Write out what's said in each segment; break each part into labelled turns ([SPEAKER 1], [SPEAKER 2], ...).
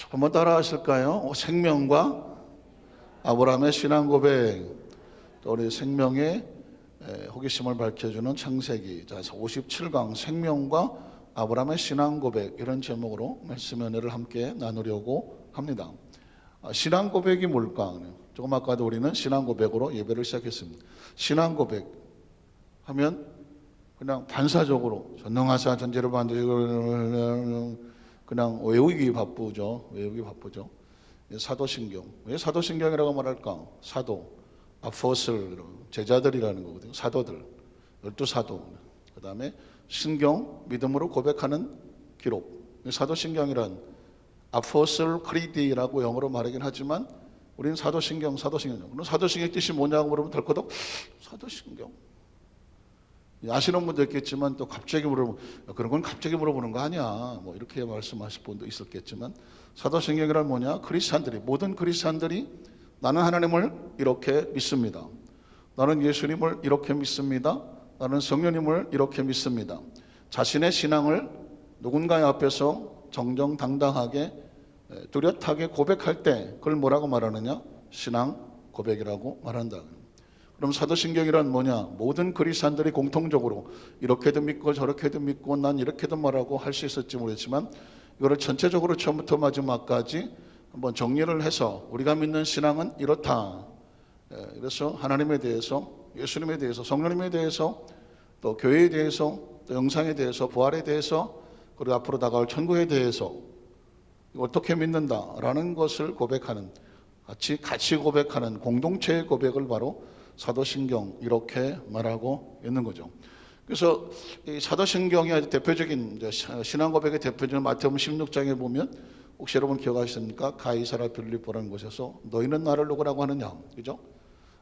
[SPEAKER 1] 한번 따라 하실까요? 생명과 아브라함의 신앙 고백, 또 우리 생명의 호기심을 밝혀주는 창세기 57강 생명과 아브라함의 신앙 고백, 이런 제목으로 말씀 은혜를 함께 나누려고 합니다. 신앙 고백이 뭘까? 조금 아까도 우리는 신앙 고백으로 예배를 시작했습니다. 신앙 고백 하면 그냥 반사적으로 전능하사 전제를 반드시 그냥 외우기 바쁘죠. 사도신경. 왜 사도신경이라고 말할까? 사도, 아포슬, 제자들이라는 거거든요. 사도들, 12사도. 그 다음에 신경, 믿음으로 고백하는 기록. 사도신경이란 아포슬 크리디라고 영어로 말하긴 하지만 우리는 사도신경. 그럼 사도신경 뜻이 뭐냐고 물으면 덜커덕 사도신경. 아시는 분도 있겠지만 또 갑자기 물어보면 그런 건 갑자기 물어보는 거 아니야, 뭐 이렇게 말씀하실 분도 있었겠지만, 사도신경이란 뭐냐? 크리스찬들이, 모든 크리스찬들이 나는 하나님을 이렇게 믿습니다, 나는 예수님을 이렇게 믿습니다, 나는 성령님을 이렇게 믿습니다. 자신의 신앙을 누군가의 앞에서 정정당당하게 뚜렷하게 고백할 때 그걸 뭐라고 말하느냐? 신앙 고백이라고 말한다. 그럼 사도신경이란 뭐냐? 모든 그리스도인들이 공통적으로 이렇게도 믿고 저렇게도 믿고 난 이렇게도 말하고 할 수 있을지 모르겠지만, 이거를 전체적으로 처음부터 마지막까지 한번 정리를 해서 우리가 믿는 신앙은 이렇다. 그래서 하나님에 대해서, 예수님에 대해서, 성령님에 대해서, 또 교회에 대해서, 또 영상에 대해서, 부활에 대해서, 그리고 앞으로 다가올 천국에 대해서 어떻게 믿는다라는 것을 고백하는, 같이 고백하는 공동체의 고백을 바로 사도신경, 이렇게 말하고 있는 거죠. 그래서 이 사도신경이 아주 대표적인 신앙 고백의 대표적인 마태복음 16장에 보면, 혹시 여러분 기억하십니까? 가이사랴 빌립보라는 곳에서 너희는 나를 누구라고 하느냐, 그죠?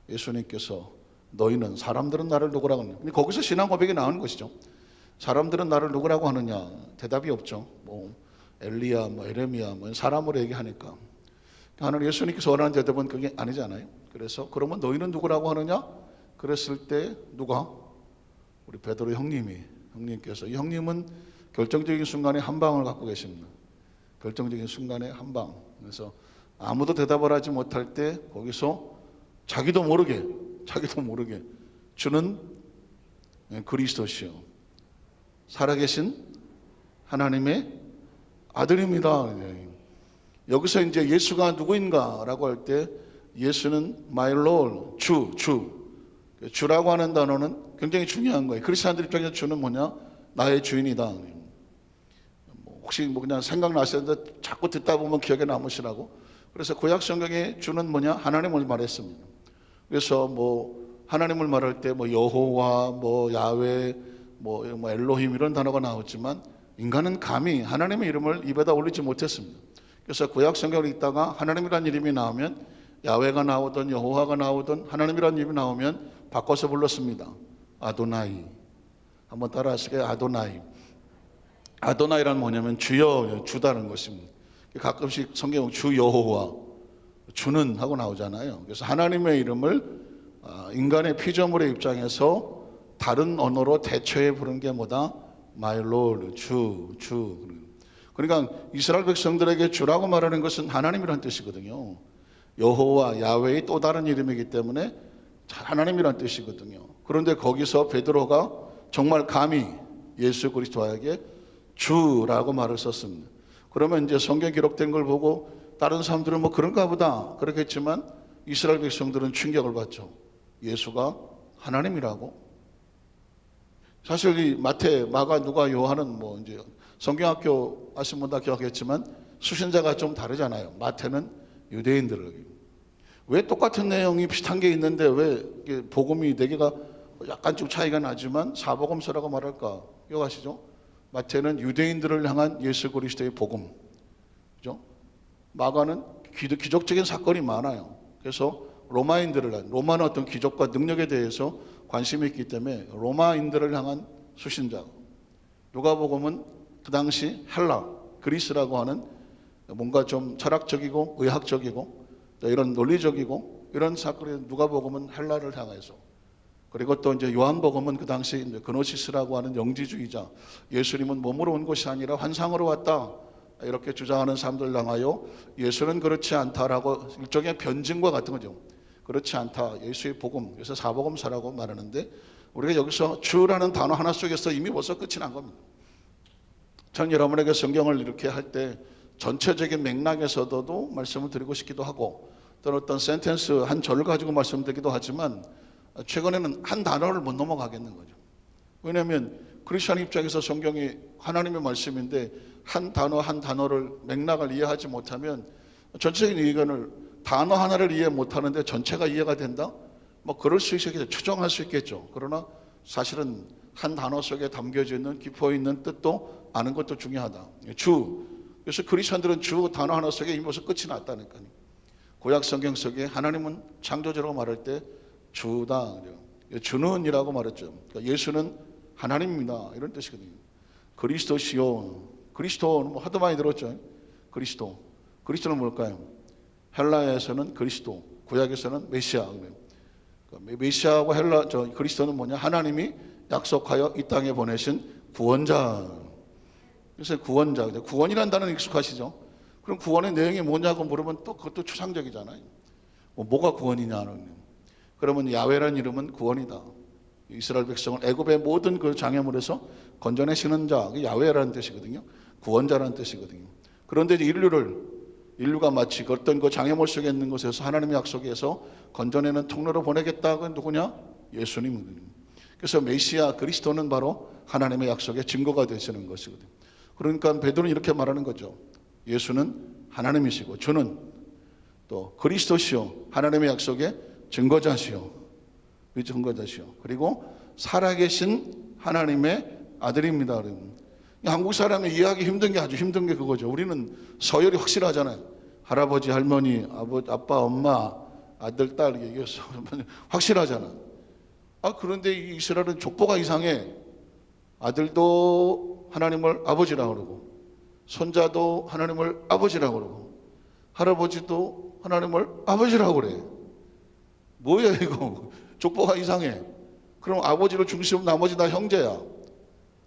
[SPEAKER 1] 예수님께서 너희는, 사람들은 나를 누구라고 하느냐. 근데 거기서 신앙 고백이 나오는 것이죠. 사람들은 나를 누구라고 하느냐? 대답이 없죠. 뭐 엘리야, 뭐 에레미야, 뭐 사람으로 얘기하니까. 하나님, 예수님께서 원하는 대답은 그게 아니잖아요. 그래서 그러면 너희는 누구라고 하느냐? 그랬을 때 누가? 우리 베드로 형님께서, 이 형님은 결정적인 순간에 한 방을 갖고 계십니다. 결정적인 순간에 한 방. 그래서 아무도 대답을 하지 못할 때 거기서 자기도 모르게 주는 그리스도시요 살아계신 하나님의 아들입니다. 여기서 이제 예수가 누구인가라고 할 때, 예수는 my Lord, 주라고 하는 단어는 굉장히 중요한 거예요. 크리스찬들 입장에서 주는 뭐냐? 나의 주인이다. 혹시 그냥 생각나셨는데 자꾸 듣다 보면 기억에 남으시라고. 그래서 구약 성경에 주는 뭐냐? 하나님을 말했습니다. 그래서 뭐 하나님을 말할 때 뭐 여호와, 뭐 야훼, 뭐 엘로힘 이런 단어가 나왔지만, 인간은 감히 하나님의 이름을 입에다 올리지 못했습니다. 그래서 구약 성경을 읽다가 하나님이라는 이름이 나오면, 야훼가 나오든 여호와가 나오든 하나님이라는 이름이 나오면 바꿔서 불렀습니다. 아도나이. 한번 따라 하시게요. 아도나이. 아도나이란 뭐냐면 주여, 주다는 것입니다. 가끔씩 성경 주 여호와, 주는 하고 나오잖아요. 그래서 하나님의 이름을 인간의 피조물의 입장에서 다른 언어로 대처해 부르는 게 뭐다? My Lord, 주. 그러니까 이스라엘 백성들에게 주라고 말하는 것은 하나님이라는 뜻이거든요. 여호와, 야훼의 또 다른 이름이기 때문에 하나님이라는 뜻이거든요. 그런데 거기서 베드로가 정말 감히 예수 그리스도에게 주라고 말을 썼습니다. 그러면 이제 성경 기록된 걸 보고 다른 사람들은 뭐 그런가 보다 그렇겠지만, 이스라엘 백성들은 충격을 받죠. 예수가 하나님이라고. 사실 이 마태, 마가, 누가, 요한은 뭐 이제 성경학교 아신 분 다 기억하겠지만 수신자가 좀 다르잖아요. 마태는 유대인들에게. 왜 똑같은 내용이 비슷한 게 있는데 왜 복음이 네 개가 약간 좀 차이가 나지만 사복음서라고 말할까? 기억하시죠? 마태는 유대인들을 향한 예수 그리스도의 복음, 그죠? 마가는 기적적인 사건이 많아요. 그래서 로마는 어떤 기적과 능력에 대해서 관심이 있기 때문에 로마인들을 향한 수신자. 누가복음은 그 당시 헬라, 그리스라고 하는 뭔가 좀 철학적이고 의학적이고 이런 논리적이고 이런 사건이, 누가복음은 헬라를 향해서. 그리고 또 이제 요한복음은 그 당시 그노시스라고 하는 영지주의자, 예수님은 몸으로 온 것이 아니라 환상으로 왔다, 이렇게 주장하는 사람들 향하여 예수는 그렇지 않다라고 일종의 변증과 같은 거죠. 그렇지 않다. 예수의 복음, 그래서 사복음서라고 말하는데 우리가 여기서 주라는 단어 하나 속에서 이미 벌써 끝이 난 겁니다. 전 여러분에게 성경을 이렇게 할 때 전체적인 맥락에서도 말씀을 드리고 싶기도 하고 또는 어떤 센텐스 한 절을 가지고 말씀드리기도 하지만 최근에는 한 단어를 못 넘어가겠는 거죠. 왜냐하면 크리스천 입장에서 성경이 하나님의 말씀인데 한 단어 한 단어를 맥락을 이해하지 못하면 전체적인 의견을 단어 하나를 이해 못하는데 전체가 이해가 된다? 뭐 그럴 수 있겠죠. 추정할 수 있겠죠. 그러나 사실은 한 단어 속에 담겨져 있는 깊어 있는 뜻도 아는 것도 중요하다. 주. 그래서 크리스천들은 주 단어 하나 속에 이미 벌써 끝이 났다니까요. 구약 성경 속에 하나님은 창조주라고 말할 때 주다. 주는이라고 말했죠. 그러니까 예수는 하나님입니다. 이런 뜻이거든요. 그리스도시요. 그리스도는 뭐 하도 많이 들었죠. 그리스도. 그리스도는 뭘까요? 헬라에서는 그리스도, 구약에서는 메시아. 메시아하고 그리스도는 뭐냐? 하나님이 약속하여 이 땅에 보내신 구원자. 그래서 구원자. 구원이라는 단어는 익숙하시죠? 그럼 구원의 내용이 뭐냐고 물으면 또 그것도 추상적이잖아요. 뭐가 구원이냐는. 그러면 야훼라는 이름은 구원이다. 이스라엘 백성을 애굽의 모든 그 장애물에서 건져내시는 자, 야훼라는 뜻이거든요. 구원자라는 뜻이거든요. 그런데 이제 인류가 마치 어떤 그 장애물 속에 있는 곳에서 하나님의 약속에서 건져내는 통로로 보내겠다. 그 누구냐? 예수님이거든요. 그래서 메시아 그리스도는 바로 하나님의 약속의 증거가 되시는 것이거든요. 그러니까 베드로는 이렇게 말하는 거죠. 예수는 하나님이시고 주는 또 그리스도시요 하나님의 약속의 증거자시요. 그리고 살아계신 하나님의 아들입니다. 한국 사람이 이해하기 힘든 게 아주 힘든 게 그거죠. 우리는 서열이 확실하잖아요. 할아버지, 할머니, 아빠, 엄마, 아들, 딸 얘기해서 확실하잖아. 그런데 이 이스라엘은 족보가 이상해. 아들도 하나님을 아버지라고 그러고 손자도 하나님을 아버지라고 그러고 할아버지도 하나님을 아버지라고 그래. 뭐야 이거. 족보가 이상해. 그럼 아버지를 중심으로 나머지 다 형제야.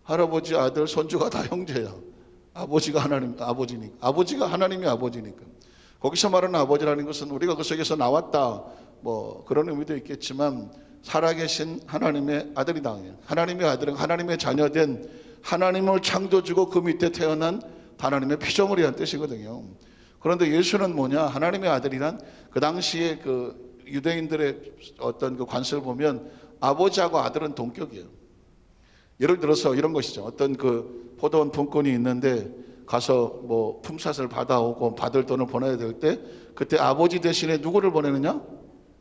[SPEAKER 1] 할아버지, 아들, 손주가 다 형제야. 아버지가 하나님이 아버지니까. 거기서 말하는 아버지라는 것은 우리가 그 속에서 나왔다. 뭐 그런 의미도 있겠지만 살아계신 하나님의 아들이다. 하나님의 아들은 하나님의 자녀된 하나님을 창조주고 그 밑에 태어난 하나님의 피조물이라는 뜻이거든요. 그런데 예수는 뭐냐? 하나님의 아들이란 그 당시에 그 유대인들의 어떤 그 관습을 보면 아버지하고 아들은 동격이에요. 예를 들어서 이런 것이죠. 어떤 그 포도원 품꾼이 있는데 가서 뭐 품삯을 받아오고 받을 돈을 보내야 될 때 그때 아버지 대신에 누구를 보내느냐?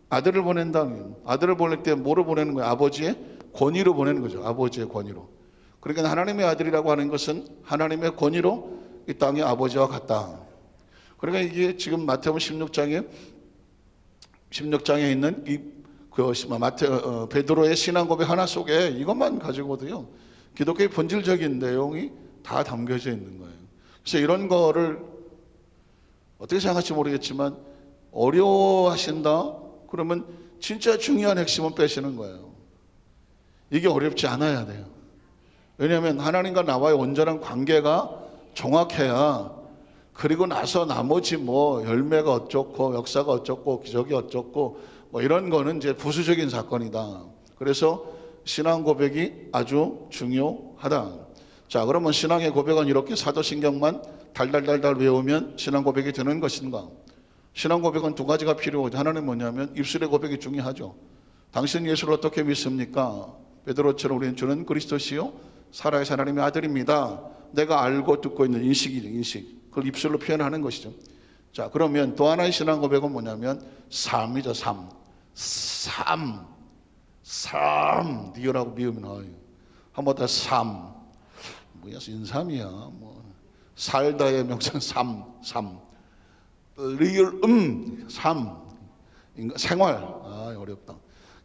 [SPEAKER 1] 아들을 보낸다는. 아들을 보낼 때 뭐로 보내는 거예요? 아버지의 권위로 보내는 거죠. 아버지의 권위로. 그러니까 하나님의 아들이라고 하는 것은 하나님의 권위로 이 땅의 아버지와 같다. 그러니까 이게 지금 마태복음 16장에 있는 베드로의 신앙 고백 하나 속에 이것만 가지고도요 기독교의 본질적인 내용이 다 담겨져 있는 거예요. 그래서 이런 거를 어떻게 생각할지 모르겠지만 어려워하신다? 그러면 진짜 중요한 핵심은 빼시는 거예요. 이게 어렵지 않아야 돼요. 왜냐하면 하나님과 나와의 온전한 관계가 정확해야 그리고 나서 나머지 뭐 열매가 어쩌고 역사가 어쩌고 기적이 어쩌고 뭐 이런 거는 이제 부수적인 사건이다. 그래서 신앙 고백이 아주 중요하다. 자, 그러면 신앙의 고백은 이렇게 사도신경만 달달달달 외우면 신앙 고백이 되는 것인가? 신앙 고백은 두 가지가 필요하죠. 하나는 뭐냐면 입술의 고백이 중요하죠. 당신 예수를 어떻게 믿습니까? 베드로처럼 우리는 주는 그리스도시요 살아계신 하나님의 아들입니다. 내가 알고 듣고 있는 인식이죠. 인식. 그걸 입술로 표현하는 것이죠. 자, 그러면 또 하나의 신앙 고백은 뭐냐면 삶이죠. 삶. 리얼하고 미우면 한번 더 삶. 뭐야 인삼이야. 뭐 살다의 명칭 삶. 리얼 삶. 생활. 어렵다.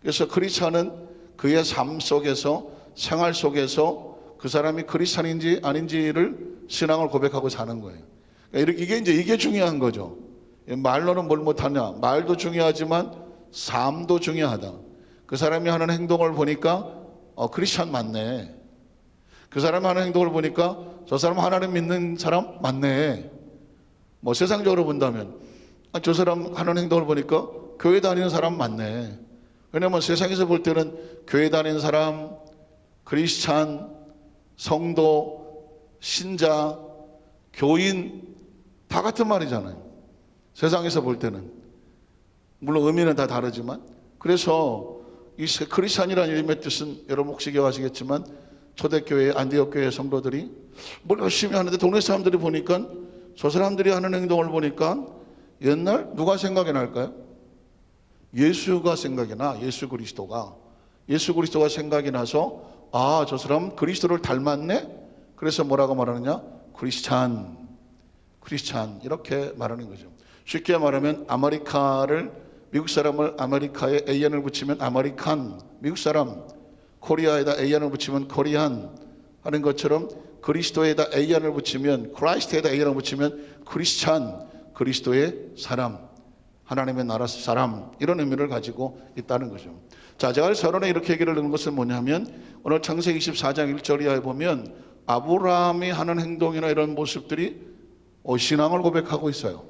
[SPEAKER 1] 그래서 크리스천은 그의 삶 속에서 생활 속에서 그 사람이 크리스천인지 아닌지를 신앙을 고백하고 사는 거예요. 그러니까 이게 중요한 거죠. 말로는 뭘 못하냐? 말도 중요하지만 삶도 중요하다. 그 사람이 하는 행동을 보니까 크리스천 맞네. 그 사람 하는 행동을 보니까 저 사람 하나님 믿는 사람 맞네. 뭐 세상적으로 본다면 저 사람 하는 행동을 보니까 교회 다니는 사람 맞네. 왜냐면 세상에서 볼 때는 교회 다니는 사람, 크리스찬, 성도, 신자, 교인 다 같은 말이잖아요. 세상에서 볼 때는. 물론 의미는 다 다르지만. 그래서 이 크리스찬이라는 이름의 뜻은 여러분 혹시 기억하시겠지만 초대교회, 안디옥교회 성도들이 뭘 열심히 하는데 동네 사람들이 보니까 저 사람들이 하는 행동을 보니까 옛날 누가 생각이 날까요? 예수가 생각이 나. 예수 그리스도가 생각이 나서 아, 저 사람 그리스도를 닮았네? 그래서 뭐라고 말하느냐? 크리스찬 이렇게 말하는 거죠. 쉽게 말하면 아메리카를 미국 사람을 아메리카에 AN을 붙이면 아메리칸, 미국 사람 코리아에다 AN을 붙이면 코리안 하는 것처럼 그리스도에다 AN을 붙이면 크라이스트에다 AN을 붙이면 크리스찬, 그리스도의 사람, 하나님의 나라 사람 이런 의미를 가지고 있다는 거죠. 자, 제가 서론에 이렇게 얘기를 하는 것은 뭐냐면 오늘 창세기 24장 1절 이하에 보면 아브라함이 하는 행동이나 이런 모습들이 신앙을 고백하고 있어요.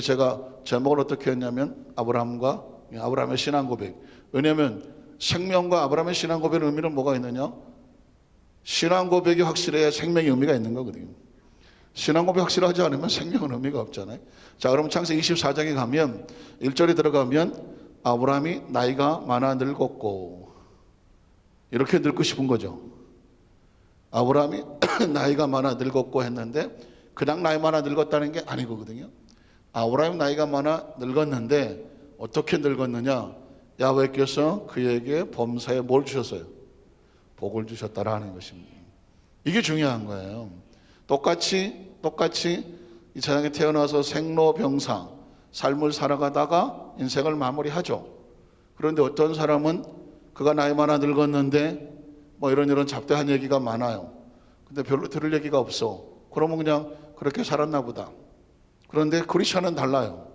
[SPEAKER 1] 제가 제목을 어떻게 했냐면 아브라함의 신앙 고백. 왜냐하면 생명과 아브라함의 신앙 고백의 의미는 뭐가 있느냐? 신앙 고백이 확실해야 생명의 의미가 있는 거거든요. 신앙 고백 확실하지 않으면 생명은 의미가 없잖아요. 자, 그럼 창세기 24장에 가면 1절에 들어가면 아브라함이 나이가 많아 늙었고 이렇게 늙고 싶은 거죠. 아브라함이 나이가 많아 늙었고 했는데 그냥 나이 많아 늙었다는 게 아니거든요. 아브라함 나이가 많아 늙었는데 어떻게 늙었느냐? 야훼께서 그에게 범사에 뭘 주셨어요? 복을 주셨다라는 것입니다. 이게 중요한 거예요. 똑같이 이 세상에 태어나서 생로병사 삶을 살아가다가 인생을 마무리하죠. 그런데 어떤 사람은 그가 나이 많아 늙었는데 뭐 이런 잡다한 얘기가 많아요. 근데 별로 들을 얘기가 없어. 그러면 그냥 그렇게 살았나 보다. 그런데 크리스천은 달라요.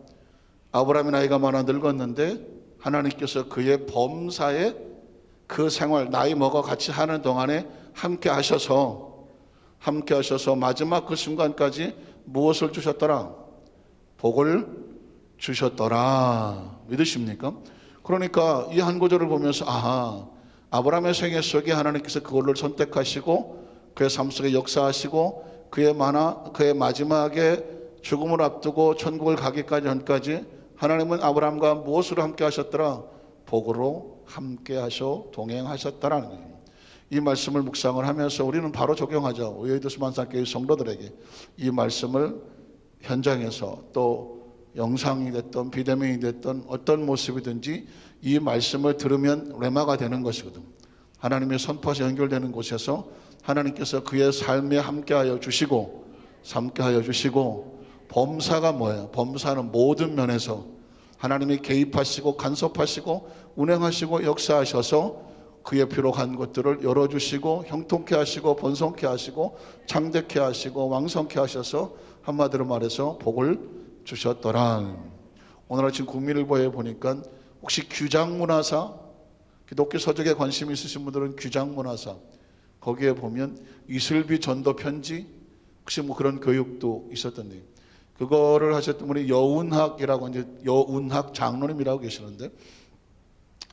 [SPEAKER 1] 아브라함이 나이가 많아 늙었는데 하나님께서 그의 범사에 그 생활 나이 먹어 같이 하는 동안에 함께 하셔서 마지막 그 순간까지 무엇을 주셨더라? 복을 주셨더라. 믿으십니까? 그러니까 이 한 구절을 보면서 아브라함의 생애 속에 하나님께서 그걸로 선택하시고 그의 삶 속에 역사하시고 그의 마지막에 죽음을 앞두고 천국을 가기까지 전까지 하나님은 아브라함과 무엇으로 함께 하셨더라? 복으로 함께 하셔 동행하셨다라는 거예요. 이 말씀을 묵상을 하면서 우리는 바로 적용하죠. 오해도 수만상교회 성도들에게 이 말씀을 현장에서 또 영상이 됐든 비대면이 됐든 어떤 모습이든지 이 말씀을 들으면 레마가 되는 것이거든. 하나님의 선포에서 연결되는 곳에서 하나님께서 그의 삶에 함께하여 주시고 범사가 뭐예요? 범사는 모든 면에서 하나님이 개입하시고 간섭하시고 운행하시고 역사하셔서 그의 필요한 것들을 열어주시고 형통케 하시고 번성케 하시고 창대케 하시고 왕성케 하셔서 한마디로 말해서 복을 주셨더라. 오늘 아침 국민일보에 보니까 혹시 규장문화사, 기독교 서적에 관심 있으신 분들은 규장문화사 거기에 보면 이슬비 전도 편지 혹시 뭐 그런 교육도 있었던데 그거를 하셨던 분이 여운학이라고 이제 여운학 장로님이라고 계시는데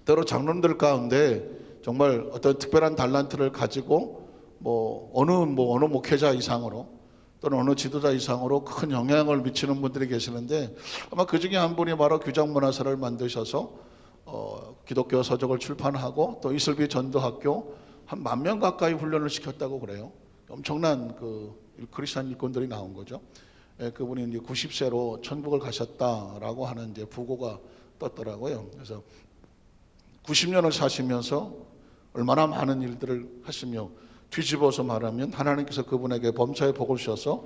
[SPEAKER 1] 때로 장로님들 가운데 정말 어떤 특별한 달란트를 가지고 어느 목회자 이상으로 또는 어느 지도자 이상으로 큰 영향을 미치는 분들이 계시는데 아마 그 중에 한 분이 바로 규장문화사를 만드셔서 기독교 서적을 출판하고 또 이슬비 전도학교 한 10,000명 가까이 훈련을 시켰다고 그래요. 엄청난 그 크리스찬 일꾼들이 나온 거죠. 그분이 이제 90세로 천국을 가셨다라고 하는 이제 부고가 떴더라고요. 그래서 90년을 사시면서 얼마나 많은 일들을 하시며 뒤집어서 말하면 하나님께서 그분에게 범사의 복을 주셔서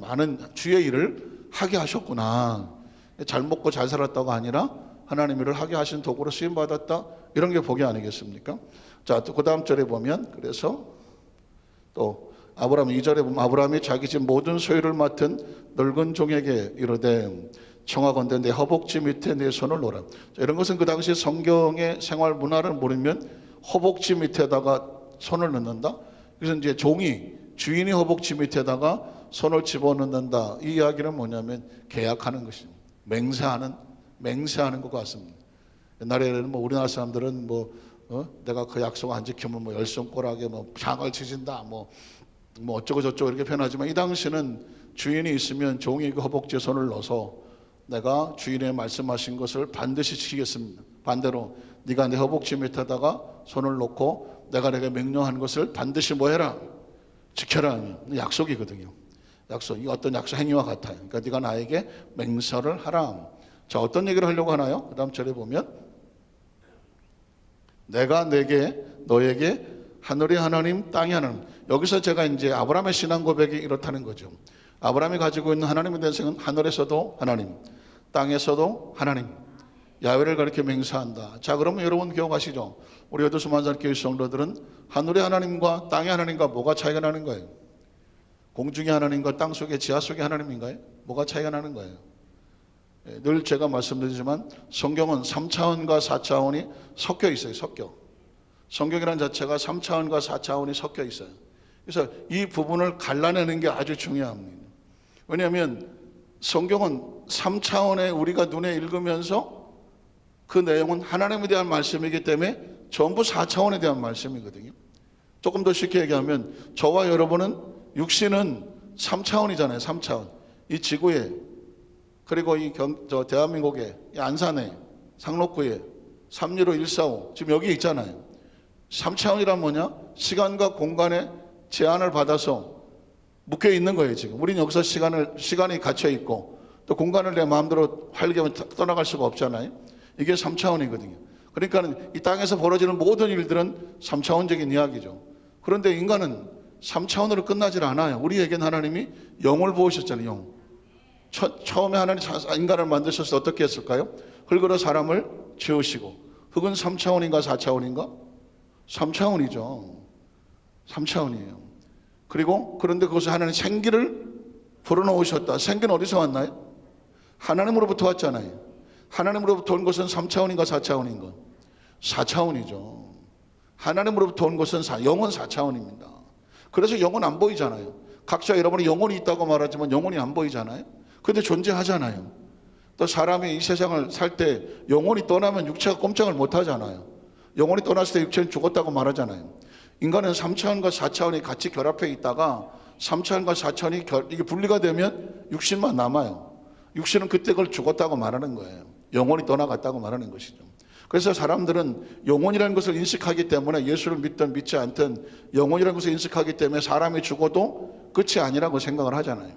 [SPEAKER 1] 많은 주의 일을 하게 하셨구나. 잘 먹고 잘 살았다가 아니라 하나님 일을 하게 하신 도구로 쓰임 받았다. 이런 게 복이 아니겠습니까? 자, 또 그 다음 절에 보면 그래서 또 아브라함 2절에 보면 아브라함이 자기 집 모든 소유를 맡은 늙은 종에게 이르되 청하건대 내 허벅지 밑에 내 손을 놓으라. 이런 것은 그 당시 성경의 생활 문화를 모르면 허벅지 밑에다가 손을 넣는다. 그래서 이제 종이 주인의 허벅지 밑에다가 손을 집어넣는다. 이 이야기는 뭐냐면 계약하는 것입니다. 맹세하는 것 같습니다. 옛날에는 뭐 우리나라 사람들은 내가 그 약속 안 지키면 뭐 열손가락에 장을 치신다 뭐 어쩌고 저쩌고 이렇게 표현하지만, 이 당시는 주인이 있으면 종이 그 허벅지에 손을 넣어서 내가 주인의 말씀하신 것을 반드시 지키겠습니다. 반대로 네가 내 허벅지 밑에다가 손을 놓고 내가 내게 명령한 것을 반드시 뭐 해라? 지켜라. 약속이거든요. 약속. 이 어떤 약속 행위와 같아요. 그러니까 네가 나에게 맹세를 하라. 자, 어떤 얘기를 하려고 하나요? 그 다음 절에 보면 내가 너에게 하늘의 하나님 땅의 하나님. 여기서 제가 이제 아브라함의 신앙 고백이 이렇다는 거죠. 아브라함이 가지고 있는 하나님에 대한 생각은 하늘에서도 하나님, 땅에서도 하나님, 야훼를 가리켜 맹세한다. 자, 그러면 여러분 기억하시죠? 우리 여도수만산 교회 성도들은 하늘의 하나님과 땅의 하나님과 뭐가 차이가 나는 거예요? 공중의 하나님과 땅 속의 지하 속의 하나님인가요? 뭐가 차이가 나는 거예요? 늘 제가 말씀드리지만 성경은 3차원과 4차원이 섞여 있어요. 성경이라는 자체가 3차원과 4차원이 섞여 있어요. 그래서 이 부분을 갈라내는 게 아주 중요합니다. 왜냐하면 성경은 3차원에 우리가 눈에 읽으면서 그 내용은 하나님에 대한 말씀이기 때문에 전부 4차원에 대한 말씀이거든요. 조금 더 쉽게 얘기하면 저와 여러분은 육신은 3차원이잖아요. 3차원. 이 지구에, 그리고 저 대한민국에, 이 안산에, 상록구에, 315, 145 지금 여기 있잖아요. 3차원이란 뭐냐? 시간과 공간의 제한을 받아서 묶여 있는 거예요. 지금 우리는 여기서 시간이 갇혀 있고 또 공간을 내 마음대로 활기하면 떠나갈 수가 없잖아요. 이게 3차원이거든요. 그러니까 이 땅에서 벌어지는 모든 일들은 3차원적인 이야기죠. 그런데 인간은 3차원으로 끝나질 않아요. 우리에겐 하나님이 영을 부으셨잖아요. 영. 처음에 하나님 인간을 만드셔서 어떻게 했을까요? 흙으로 사람을 지으시고, 흙은 3차원인가 4차원인가? 3차원이죠. 3차원이에요. 그런데 그것을 하나님 생기를 불어넣으셨다. 생기는 어디서 왔나요? 하나님으로부터 왔잖아요. 하나님으로부터 온 것은 3차원인가 4차원인가? 4차원이죠. 하나님으로부터 온 것은 영은 4차원입니다. 그래서 영은 안 보이잖아요. 각자 여러분이 영혼이 있다고 말하지만 영혼이 안 보이잖아요. 근데 존재하잖아요. 또 사람이 이 세상을 살 때 영혼이 떠나면 육체가 꼼짝을 못 하잖아요. 영혼이 떠났을 때 육체는 죽었다고 말하잖아요. 인간은 3차원과 4차원이 같이 결합해 있다가 3차원과 4차원이 이게 분리가 되면 육신만 남아요. 육신은 그때 그걸 죽었다고 말하는 거예요. 영혼이 떠나갔다고 말하는 것이죠. 그래서 사람들은 영혼이라는 것을 인식하기 때문에, 예수를 믿든 믿지 않든 영혼이라는 것을 인식하기 때문에 사람이 죽어도 끝이 아니라고 생각을 하잖아요.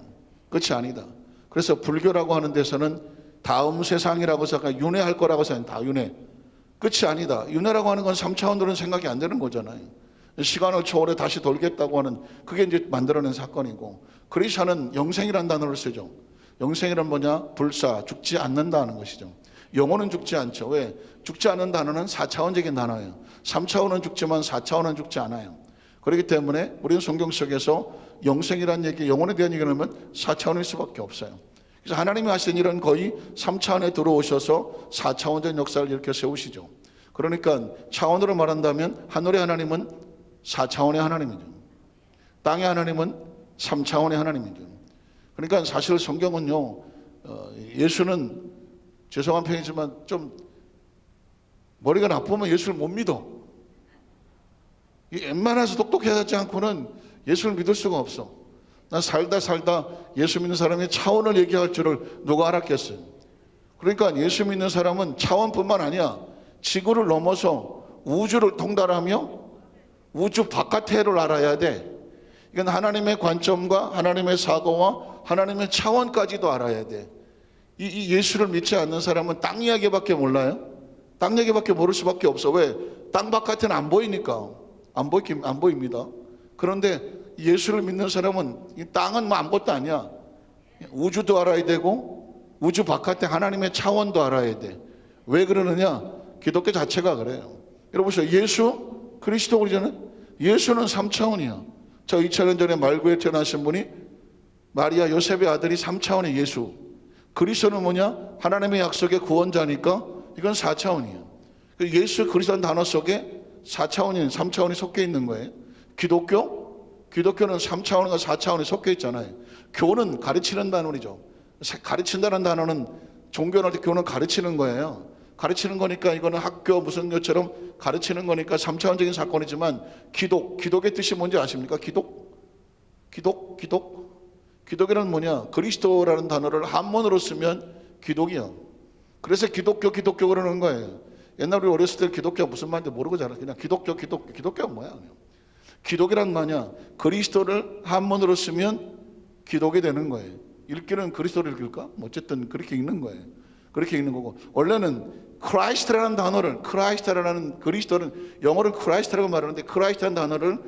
[SPEAKER 1] 끝이 아니다. 그래서 불교라고 하는 데서는 다음 세상이라고 생각하고 윤회할 거라고 생각해요. 다 윤회. 끝이 아니다. 윤회라고 하는 건 3차원으로는 생각이 안 되는 거잖아요. 시간을 초월해 다시 돌겠다고 하는, 그게 이제 만들어낸 사건이고, 크리스천은 영생이라는 단어를 쓰죠. 영생이란 뭐냐? 불사, 죽지 않는다는 것이죠. 영혼은 죽지 않죠. 왜? 죽지 않는 단어는 4차원적인 단어예요. 3차원은 죽지만 4차원은 죽지 않아요. 그렇기 때문에 우리는 성경 속에서 영생이라는 얘기, 영혼에 대한 얘기를 하면 4차원일 수밖에 없어요. 그래서 하나님이 하신 일은 거의 3차원에 들어오셔서 4차원적 역사를 이렇게 세우시죠. 그러니까 차원으로 말한다면 하늘의 하나님은 4차원의 하나님이죠. 땅의 하나님은 3차원의 하나님이죠. 그러니까 사실 성경은요, 예수는 죄송한 편이지만 좀 머리가 나쁘면 예수를 못 믿어. 웬만해서 똑똑하지 않고는 예수를 믿을 수가 없어. 난 살다 예수 믿는 사람이 차원을 얘기할 줄을 누가 알았겠어요. 그러니까 예수 믿는 사람은 차원뿐만 아니야, 지구를 넘어서 우주를 통달하며 우주 바깥에를 알아야 돼. 이건 하나님의 관점과 하나님의 사고와 하나님의 차원까지도 알아야 돼. 이 예수를 믿지 않는 사람은 땅 이야기밖에 몰라요. 땅 얘기밖에 모를 수밖에 없어. 왜? 땅 바깥에는 안 보이니까. 안 보입니다. 그런데 예수를 믿는 사람은 이 땅은 뭐 아무것도 아니야. 우주도 알아야 되고 우주 바깥에 하나님의 차원도 알아야 돼. 왜 그러느냐? 기독교 자체가 그래요. 여러분 보세요. 예수 그리스도 그러잖아요. 예수는 3차원이야. 저 2000년 전에 말구에 태어나신 분이 마리아 요셉의 아들이 3차원의 예수. 그리스도는 뭐냐? 하나님의 약속의 구원자니까 이건 4차원이에요. 예수 그리스도라는 단어 속에 4차원인 3차원이 섞여 있는 거예요. 기독교 기독교는 3차원과 4차원에 속해 있잖아요. 교는 가르치는 단원이죠. 가르친다는 단어는 종교할 때 교는 가르치는 거예요. 가르치는 거니까 이거는 학교 무슨 교처럼 가르치는 거니까 3차원적인 사건이지만 기독의 뜻이 뭔지 아십니까? 기독이란 뭐냐? 그리스도라는 단어를 한문으로 쓰면 기독이요. 그래서 기독교 그러는 거예요. 옛날 우리 어렸을 때 기독교가 무슨 말인지 모르고 자랐어요. 그냥 기독교가 뭐야? 그냥. 기독이란 뭐냐? 그리스도를 한문으로 쓰면 기독이 되는 거예요. 읽기는 그리스도를 읽을까? 어쨌든 그렇게 읽는 거예요. 그렇게 읽는 거고, 원래는 크라이스트라는 단어를, 크라이스트라는 그리스도는 영어로 크라이스트라고 말하는데 크라이스트라는 단어를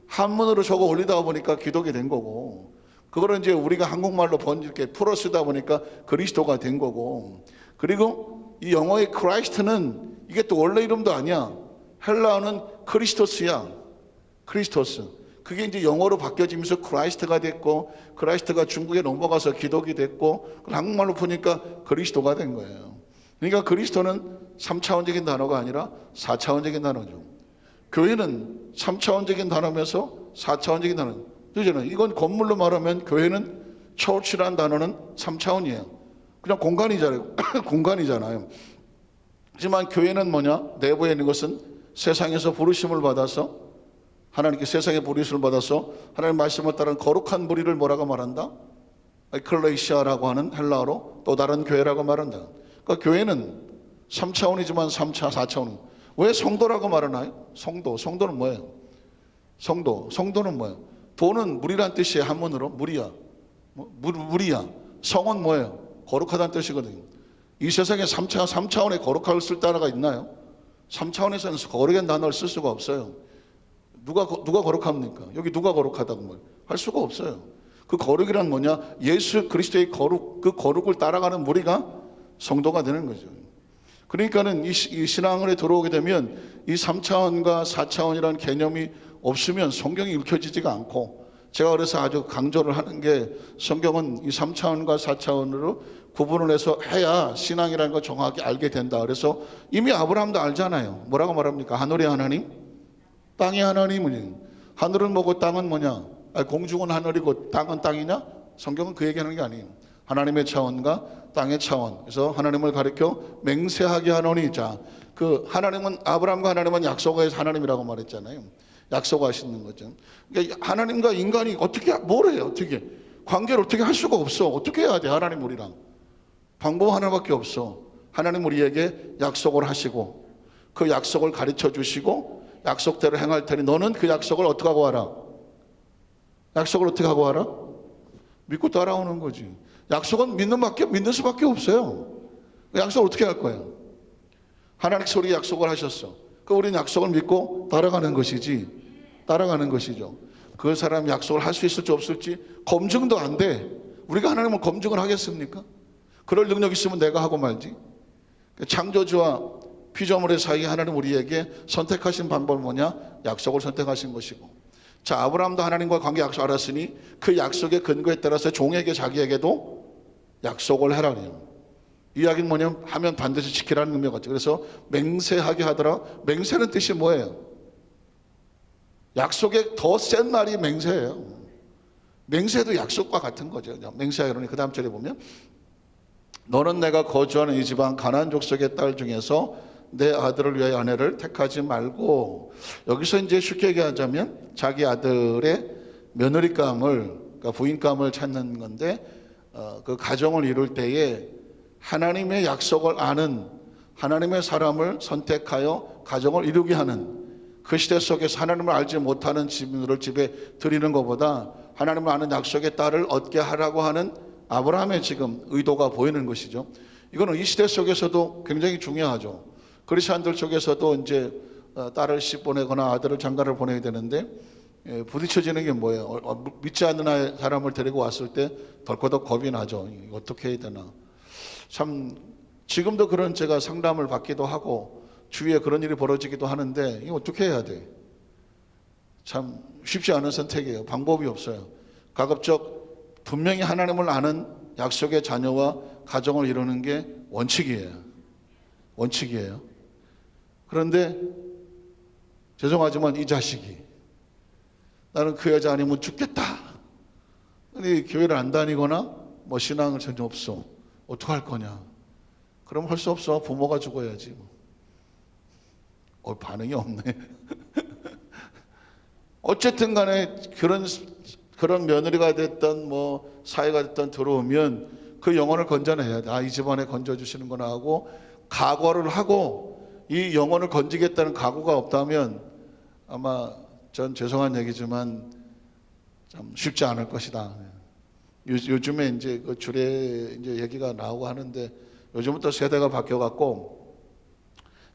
[SPEAKER 1] 한문으로 적어 올리다 보니까 기독이 된 거고, 그거를 이제 우리가 한국말로 이렇게 풀어 쓰다 보니까 그리스도가 된 거고, 그리고 이 영어의 크라이스트는 이게 또 원래 이름도 아니야. 헬라어는 크리스토스야. 크리스토스. 그게 이제 영어로 바뀌어지면서 크라이스트가 됐고, 크라이스트가 중국에 넘어가서 기독이 됐고, 한국말로 푸니까 그리스도가 된 거예요. 그러니까 그리스도는 3차원적인 단어가 아니라 4차원적인 단어죠. 교회는 3차원적인 단어면서 4차원적인 단어. 그잖아요. 이건 건물로 말하면 교회는 church라는 단어는 3차원이에요. 그냥 공간이잖아요. 공간이잖아요. 하지만 교회는 뭐냐? 내부에 있는 것은 세상에서 부르심을 받아서, 하나님께 세상에 부르심을 받아서 하나님의 말씀을 따른 거룩한 무리를 뭐라고 말한다? 에클레시아라고 하는 헬라어로 또 다른 교회라고 말한다. 그러니까 교회는 3차원이지만 4차원. 왜 성도라고 말하나요? 성도는 뭐예요? 성도는 뭐예요? 도는 물이란 뜻이에요. 한문으로 물이야. 물이야. 성은 뭐예요? 거룩하다는 뜻이거든요. 이 세상에 3차원의 거룩할 쓸 단어가 있나요? 3차원에서는 거룩한 단어를 쓸 수가 없어요. 누가 거룩합니까? 여기 누가 거룩하다고 할 수가 없어요. 그 거룩이란 뭐냐? 예수 그리스도의 거룩, 그 거룩을 따라가는 무리가 성도가 되는 거죠. 그러니까는 이 신앙을 들어오게 되면 이 3차원과 4차원이라는 개념이 없으면 성경이 읽혀지지가 않고, 제가 그래서 아주 강조를 하는 게 성경은 이 3차원과 4차원으로 구분을 해서 해야 신앙이라는 걸 정확히 알게 된다. 그래서 이미 아브라함도 알잖아요. 뭐라고 말합니까? 하늘의 하나님, 땅의 하나님은. 하늘은 뭐고 땅은 뭐냐? 공중은 하늘이고 땅은 땅이냐? 성경은 그 얘기하는 게 아니에요. 하나님의 차원과 땅의 차원. 그래서 하나님을 가리켜 맹세하게 하노니. 자, 그 하나님은, 아브라함과 하나님은 약속의 하나님이라고 말했잖아요. 약속하시는 거죠. 그러니까 하나님과 인간이 뭘 해요? 어떻게 관계를 어떻게 할 수가 없어. 어떻게 해야 돼? 하나님 우리랑 방법 하나밖에 없어. 하나님 우리에게 약속을 하시고 그 약속을 가르쳐 주시고 약속대로 행할 테니 너는 그 약속을 어떻게 하고 와라? 약속을 어떻게 하고 와라? 믿고 따라오는 거지. 약속은 믿는 수밖에 없어요. 약속을 어떻게 할 거예요? 하나님께서 우리 약속을 하셨어. 그 우리는 약속을 믿고 따라가는 것이지. 따라가는 것이죠. 그 사람 약속을 할 수 있을지 없을지 검증도 안 돼. 우리가 하나님을 검증을 하겠습니까? 그럴 능력 있으면 내가 하고 말지. 창조주와 피조물의 사이에 하나님 우리에게 선택하신 방법은 뭐냐? 약속을 선택하신 것이고. 자, 아브라함도 하나님과 관계 약속 알았으니 그 약속의 근거에 따라서 종에게 자기에게도 약속을 하라 그래요. 이 이야기는 뭐냐면 하면 반드시 지키라는 의미가 있죠. 그래서 맹세하게 하더라. 맹세는 뜻이 뭐예요? 약속의 더 센 말이 맹세예요. 맹세도 약속과 같은 거죠. 맹세하게 그러니 그 다음 절에 보면 너는 내가 거주하는 이 지방 가나안 족속의 딸 중에서 내 아들을 위하여 아내를 택하지 말고, 여기서 이제 쉽게 얘기하자면 자기 아들의 며느리감을, 그러니까 부인감을 찾는 건데, 그 가정을 이룰 때에 하나님의 약속을 아는 하나님의 사람을 선택하여 가정을 이루게 하는, 그 시대 속에서 하나님을 알지 못하는 집들을 집에 들이는 것보다 하나님을 아는 약속의 딸을 얻게 하라고 하는 아브라함의 지금 의도가 보이는 것이죠. 이거는 이 시대 속에서도 굉장히 중요하죠. 그리스도인들 속에서도 이제 딸을 시 보내거나 아들을 장가를 보내야 되는데 부딪혀지는 게 뭐예요? 믿지 않는 사람을 데리고 왔을 때 덜커덕 겁이 나죠. 어떻게 해야 되나. 참 지금도 그런 제가 상담을 받기도 하고 주위에 그런 일이 벌어지기도 하는데 이거 어떻게 해야 돼? 참 쉽지 않은 선택이에요. 방법이 없어요. 가급적 분명히 하나님을 아는 약속의 자녀와 가정을 이루는 게 원칙이에요. 원칙이에요. 그런데 죄송하지만 이 자식이 나는 그 여자 아니면 죽겠다. 근데 교회를 안 다니거나 뭐 신앙을 전혀 없어. 어떡할 거냐? 그럼 할 수 없어. 부모가 죽어야지. 반응이 없네. 어쨌든 간에 그런 며느리가 됐던 뭐 사회가 됐던 들어오면 그 영혼을 건져내야 돼. 이 집안에 건져주시는구나 하고 각오를 하고, 이 영혼을 건지겠다는 각오가 없다면 아마 전 죄송한 얘기지만 참 쉽지 않을 것이다. 요즘에 이제 그 주례 이제 얘기가 나오고 하는데, 요즘은 또 세대가 바뀌어갖고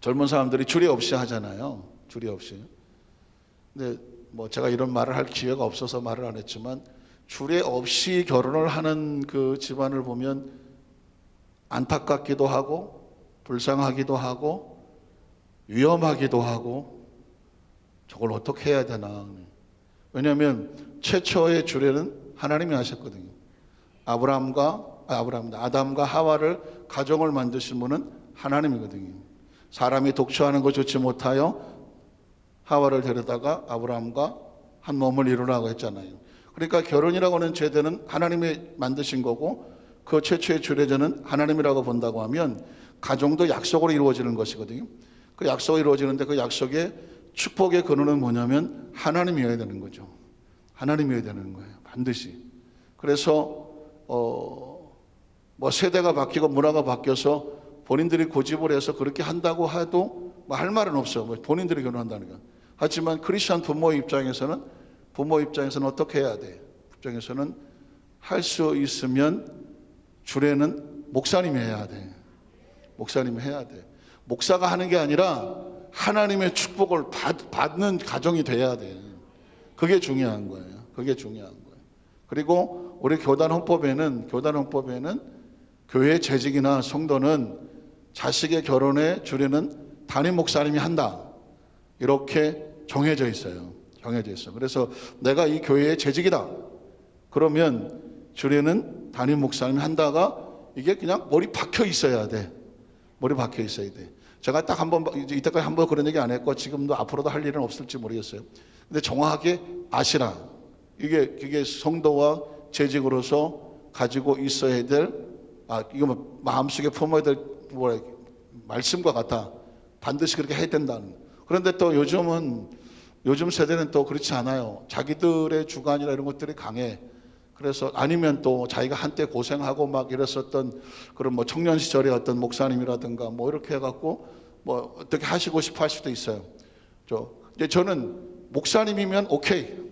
[SPEAKER 1] 젊은 사람들이 주례 없이 하잖아요. 주례 없이. 근데 뭐 제가 이런 말을 할 기회가 없어서 말을 안 했지만, 주례 없이 결혼을 하는 그 집안을 보면 안타깝기도 하고 불쌍하기도 하고 위험하기도 하고, 저걸 어떻게 해야 되나. 왜냐하면 최초의 주례는 하나님이 하셨거든요. 아담과 하와를 가정을 만드신 분은 하나님이거든요. 사람이 독처하는 거 좋지 못하여 하와를 데려다가 아브라함과 한 몸을 이루라고 했잖아요. 그러니까 결혼이라고 하는 제도는 하나님이 만드신 거고, 그 최초의 주례자는 하나님이라고 본다고 하면 가정도 약속으로 이루어지는 것이거든요. 그 약속이 이루어지는데, 그 약속의 축복의 근원은 뭐냐면 하나님이어야 되는 거죠. 하나님이어야 되는 거예요. 반드시. 그래서 뭐 세대가 바뀌고 문화가 바뀌어서 본인들이 고집을 해서 그렇게 한다고 해도 뭐 할 말은 없어요. 뭐 본인들이 결혼한다니까. 하지만 크리스천 부모 입장에서는 어떻게 해야 돼? 입장에서는 할 수 있으면 주례는 목사님이 해야 돼. 목사님이 해야 돼. 목사가 하는 게 아니라 하나님의 축복을 받는 가정이 돼야 돼. 그게 중요한 거예요. 그게 중요한 거예요. 그리고 우리 교단 헌법에는 교회 재직이나 성도는 자식의 결혼에 주례는 담임 목사님이 한다. 이렇게 정해져 있어요. 정해져 있어. 그래서 내가 이 교회의 재직이다. 그러면 주례는 담임 목사님이 한다가, 이게 그냥 머리 박혀 있어야 돼. 머리 박혀 있어야 돼. 제가 딱 이때까지 한 번 그런 얘기 안 했고, 지금도 앞으로도 할 일은 없을지 모르겠어요. 근데 정확하게 아시라. 그게 성도와 재직으로서 가지고 있어야 될, 이거 뭐 마음속에 품어야 될 말씀과 같아. 반드시 그렇게 해야 된다는. 그런데 또 요즘 세대는 또 그렇지 않아요. 자기들의 주관이나 이런 것들이 강해. 그래서 아니면 또 자기가 한때 고생하고 막 이랬었던 그런 뭐 청년 시절의 어떤 목사님이라든가 뭐 이렇게 해갖고 뭐 어떻게 하시고 싶어 할 수도 있어요. 이제 저는 목사님이면 오케이.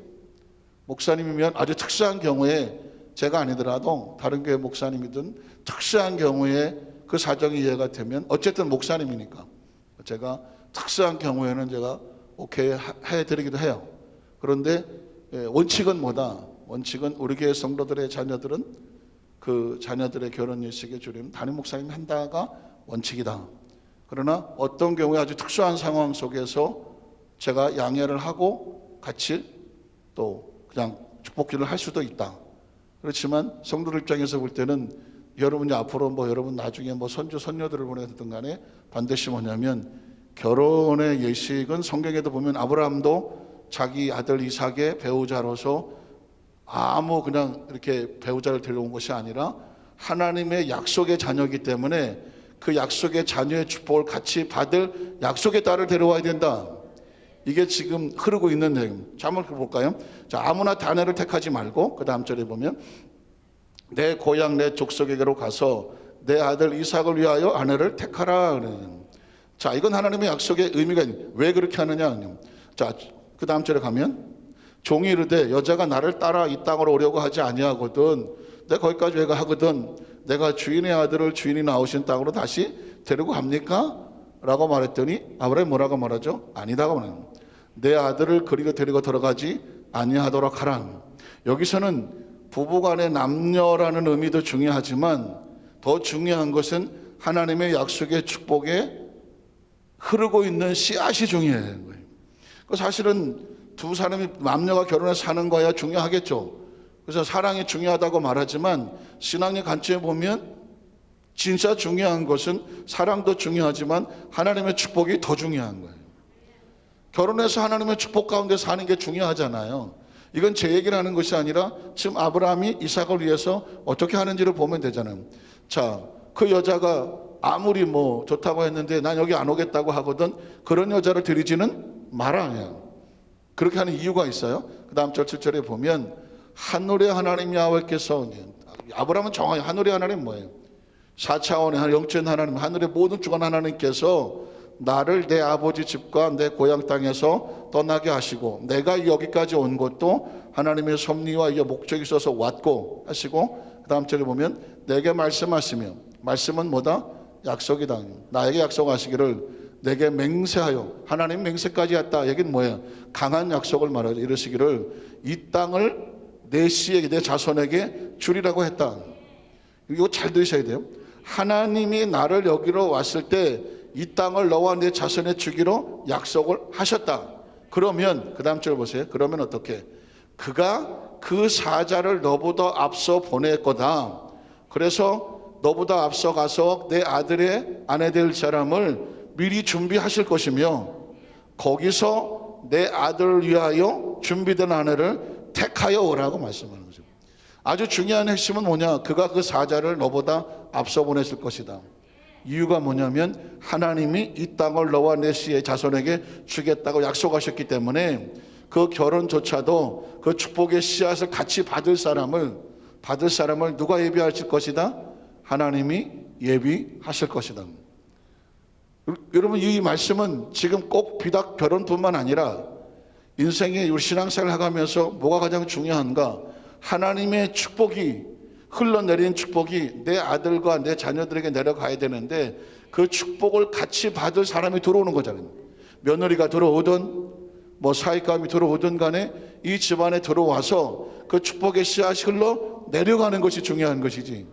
[SPEAKER 1] 목사님이면 아주 특수한 경우에, 제가 아니더라도 다른 교회 목사님이든 특수한 경우에 그 사정이 이해가 되면, 어쨌든 목사님이니까 제가 특수한 경우에는 제가 오케이 해드리기도 해요. 그런데 원칙은 뭐다? 원칙은 우리 교회 성도들의 자녀들은 그 자녀들의 결혼 예식의 주례는 담임 목사님이 한다가 원칙이다. 그러나 어떤 경우에 아주 특수한 상황 속에서 제가 양해를 하고 같이 또 그냥 축복기를 할 수도 있다. 그렇지만 성도들 입장에서 볼 때는, 여러분이 앞으로 뭐 여러분 나중에 뭐 손주 손녀들을 보내든 간에 반드시 뭐냐면, 결혼의 예식은 성경에도 보면 아브라함도 자기 아들 이삭의 배우자로서 아무 그냥 이렇게 배우자를 데려온 것이 아니라 하나님의 약속의 자녀이기 때문에 그 약속의 자녀의 축복을 같이 받을 약속의 딸을 데려와야 된다. 이게 지금 흐르고 있는 내용. 자, 한번 볼까요? 자, 아무나 아내를 택하지 말고, 그 다음 절에 보면 내 고향 내 족속에게로 가서 내 아들 이삭을 위하여 아내를 택하라. 자, 이건 하나님의 약속의 의미가 있는. 왜 그렇게 하느냐? 자, 그 다음 절에 가면 종이 이르되 여자가 나를 따라 이 땅으로 오려고 하지 아니하거든. 내가 거기까지 왜 가거든. 내가 주인의 아들을 주인이 나오신 땅으로 다시 데리고 갑니까? 라고 말했더니 아브라함이 뭐라고 말하죠? 아니다고 말합니다. 내 아들을 그리로 데리고 들어가지 아니하도록 하라. 여기서는 부부간의 남녀라는 의미도 중요하지만 더 중요한 것은 하나님의 약속의 축복에 흐르고 있는 씨앗이 중요한 거예요. 사실은 두 사람이 남녀가 결혼해서 사는 거야 중요하겠죠. 그래서 사랑이 중요하다고 말하지만 신앙의 관점에 보면 진짜 중요한 것은 사랑도 중요하지만 하나님의 축복이 더 중요한 거예요. 결혼해서 하나님의 축복 가운데 사는 게 중요하잖아요. 이건 제 얘기를 하는 것이 아니라 지금 아브라함이 이삭을 위해서 어떻게 하는지를 보면 되잖아요. 자, 그 여자가 아무리 뭐 좋다고 했는데 난 여기 안 오겠다고 하거든, 그런 여자를 들이지는 말아요. 그렇게 하는 이유가 있어요. 그 다음 절 7절에 보면 하늘의 하나님 야훼께서, 아브라함은 정확히 하늘의 하나님 뭐예요? 4차원의 영적인 하나님, 하늘의 모든 주관 하나님께서 나를 내 아버지 집과 내 고향 땅에서 떠나게 하시고 내가 여기까지 온 것도 하나님의 섭리와 이게 목적이 있어서 왔고 하시고, 그 다음 절에 보면 내게 말씀하시며, 말씀은 뭐다? 약속이다. 나에게 약속하시기를 내게 맹세하여, 하나님 맹세까지 했다. 여긴 뭐예요? 강한 약속을 말하죠. 이러시기를 이 땅을 내 씨에게, 내 자손에게 주리라고 했다. 이거 잘 들으셔야 돼요. 하나님이 나를 여기로 왔을 때 이 땅을 너와 내 자손에 주기로 약속을 하셨다. 그러면 그 다음 절 보세요. 그러면 어떻게? 그가 그 사자를 너보다 앞서 보낼 거다. 그래서 너보다 앞서 가서 내 아들의 아내 될 사람을 미리 준비하실 것이며 거기서 내 아들을 위하여 준비된 아내를 택하여 오라고 말씀하는 거죠. 아주 중요한 핵심은 뭐냐? 그가 그 사자를 너보다 앞서 보내실 것이다. 이유가 뭐냐면 하나님이 이 땅을 너와 내 씨의 자손에게 주겠다고 약속하셨기 때문에 그 결혼조차도 그 축복의 씨앗을 같이 받을 사람을 누가 예비하실 것이다? 하나님이 예비하실 것이다. 여러분, 이 말씀은 지금 꼭 비단 결혼뿐만 아니라 인생의 우리 신앙생활을 하면서 뭐가 가장 중요한가? 하나님의 축복이, 흘러내린 축복이 내 아들과 내 자녀들에게 내려가야 되는데 그 축복을 같이 받을 사람이 들어오는 거잖아요. 며느리가 들어오든 뭐 사익감이 들어오든 간에 이 집안에 들어와서 그 축복의 씨앗이 흘러 내려가는 것이 중요한 것이지.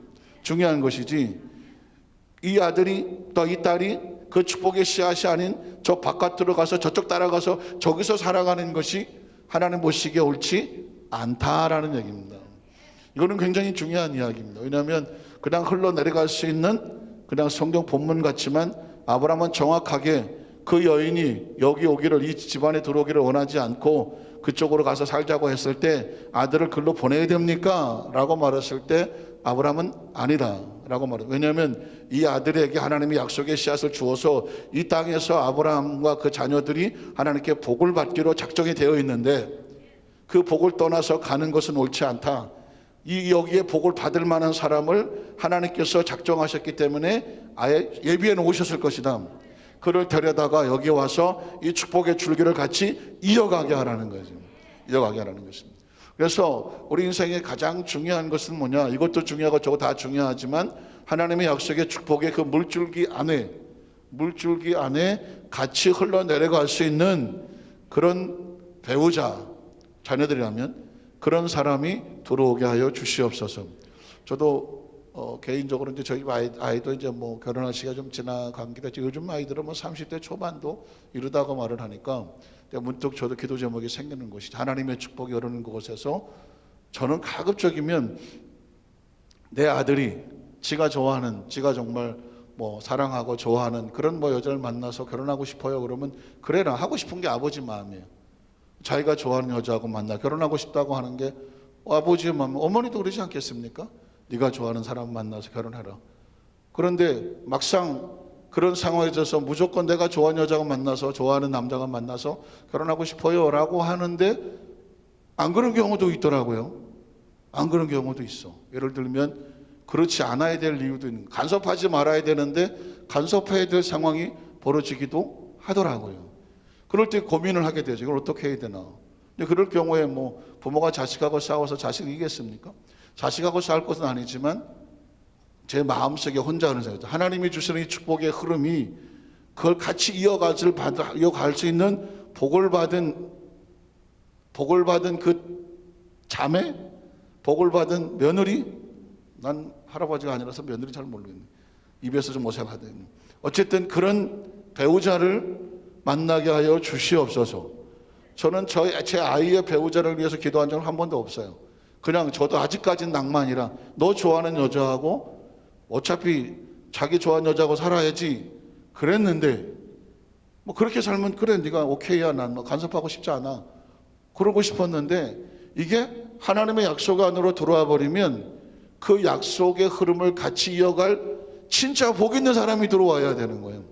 [SPEAKER 1] 이 아들이 또 이 딸이 그 축복의 씨앗이 아닌 저 바깥으로 가서 저쪽 따라가서 저기서 살아가는 것이 하나님 보시기에 옳지 않다라는 얘기입니다. 이거는 굉장히 중요한 이야기입니다. 왜냐하면 그냥 흘러내려갈 수 있는 그냥 성경 본문 같지만 아브라함은 정확하게 그 여인이 여기 오기를, 이 집안에 들어오기를 원하지 않고 그쪽으로 가서 살자고 했을 때 아들을 글로 보내야 됩니까? 라고 말했을 때 아브라함은 아니다 라고 말해요. 왜냐하면 이 아들에게 하나님이 약속의 씨앗을 주어서 이 땅에서 아브라함과 그 자녀들이 하나님께 복을 받기로 작정이 되어 있는데 그 복을 떠나서 가는 것은 옳지 않다. 여기에 복을 받을 만한 사람을 하나님께서 작정하셨기 때문에 아예 예비해 놓으셨을 것이다. 그를 데려다가 여기 와서 이 축복의 줄기를 같이 이어가게 하라는 거죠. 이어가게 하라는 것입니다. 그래서 우리 인생의 가장 중요한 것은 뭐냐? 이것도 중요하고 저거 다 중요하지만 하나님의 약속의 축복의 그 물줄기 안에 같이 흘러내려갈 수 있는 그런 배우자, 자녀들이라면 그런 사람이 들어오게 하여 주시옵소서. 저도 개인적으로 이제 저희 아이도 이제 뭐 결혼할 시기가 좀 지나간 게 됐죠. 요즘 아이들은 뭐 30대 초반도 이르다고 말을 하니까 문득 저도 기도 제목이 생기는 것이, 하나님의 축복이 흐르는 곳에서 저는 가급적이면 내 아들이 지가 정말 뭐 사랑하고 좋아하는 그런 뭐 여자를 만나서 결혼하고 싶어요. 그러면 그래라, 하고 싶은 게 아버지 마음이에요. 자기가 좋아하는 여자하고 만나 결혼하고 싶다고 하는 게 아버지의 마음. 어머니도 그러지 않겠습니까? 네가 좋아하는 사람 만나서 결혼해라. 그런데 막상 그런 상황에 있어서 무조건 내가 좋아하는 여자가 만나서, 좋아하는 남자가 만나서 결혼하고 싶어요 라고 하는데 안 그런 경우도 있더라고요. 안 그런 경우도 있어. 예를 들면 그렇지 않아야 될 이유도 있는, 간섭하지 말아야 되는데 간섭해야 될 상황이 벌어지기도 하더라고요. 그럴 때 고민을 하게 되죠. 이걸 어떻게 해야 되나. 근데 그럴 경우에 뭐 부모가 자식하고 싸워서 자식이 이기겠습니까? 자식하고 싸울 것은 아니지만 제 마음속에 혼자 하는 생각, 하나님이 주시는 이 축복의 흐름이 그걸 같이 이어갈 수 있는 복을 받은 그 자매, 복을 받은 며느리, 난 할아버지가 아니라서 며느리 잘 모르겠네. 입에서 좀 어색하대. 어쨌든 그런 배우자를 만나게 하여 주시옵소서. 저는 제 아이의 배우자를 위해서 기도한 적은 한 번도 없어요. 그냥 저도 아직까지는 낭만이라 너 좋아하는 여자하고 어차피 자기 좋아하는 여자하고 살아야지 그랬는데, 뭐 그렇게 살면 그래 네가 오케이야, 난 뭐 간섭하고 싶지 않아 그러고 싶었는데 이게 하나님의 약속 안으로 들어와 버리면 그 약속의 흐름을 같이 이어갈 진짜 복 있는 사람이 들어와야 되는 거예요.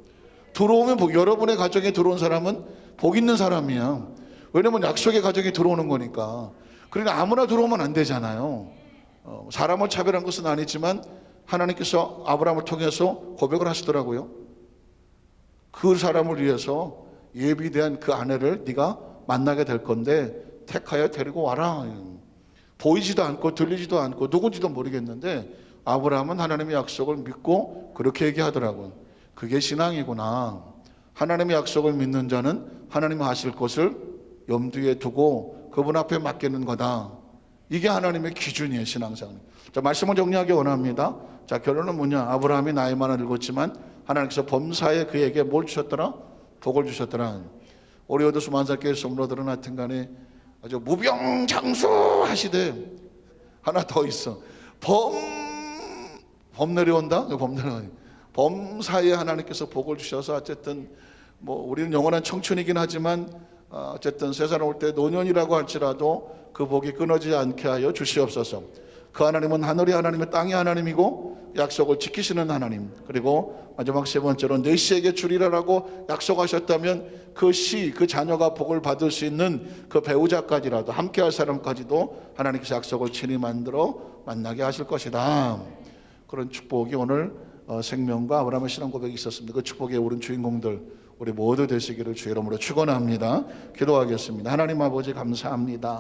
[SPEAKER 1] 들어오면 여러분의 가정에 들어온 사람은 복 있는 사람이야. 왜냐면 약속의 가정에 들어오는 거니까. 그러니까 아무나 들어오면 안 되잖아요. 사람을 차별한 것은 아니지만 하나님께서 아브라함을 통해서 고백을 하시더라고요. 그 사람을 위해서 예비된 그 아내를 네가 만나게 될 건데 택하여 데리고 와라. 보이지도 않고 들리지도 않고 누군지도 모르겠는데 아브라함은 하나님의 약속을 믿고 그렇게 얘기하더라고요. 그게 신앙이구나. 하나님의 약속을 믿는 자는 하나님이 하실 것을 염두에 두고 그분 앞에 맡기는 거다. 이게 하나님의 기준이에요, 신앙생활. 자, 말씀을 정리하기 원합니다. 자, 결론은 뭐냐? 아브라함이 나이만은 늙었지만 하나님께서 범사에 그에게 뭘 주셨더라? 복을 주셨더라. 우리 어디 수만살교회 성도들은 하여튼 간에 아주 무병장수하시되 하나 더 있어. 범 내려온다? 범사에 하나님께서 복을 주셔서 어쨌든 뭐 우리는 영원한 청춘이긴 하지만 어쨌든 세상에 올 때 노년이라고 할지라도 그 복이 끊어지지 않게 하여 주시옵소서. 그 하나님은 하늘이 하나님의 땅이 하나님이고 약속을 지키시는 하나님. 그리고 마지막 세 번째로 내 씨에게 주리라라고 약속하셨다면 그 자녀가 복을 받을 수 있는 그 배우자까지라도 함께할 사람까지도 하나님께서 약속을 친히 만들어 만나게 하실 것이다. 그런 축복이 오늘 생명과 아브라함의 신앙 고백이 있었습니다. 그 축복에 오른 주인공들 우리 모두 되시기를 주의 이름으로 축원합니다. 기도하겠습니다. 하나님 아버지 감사합니다.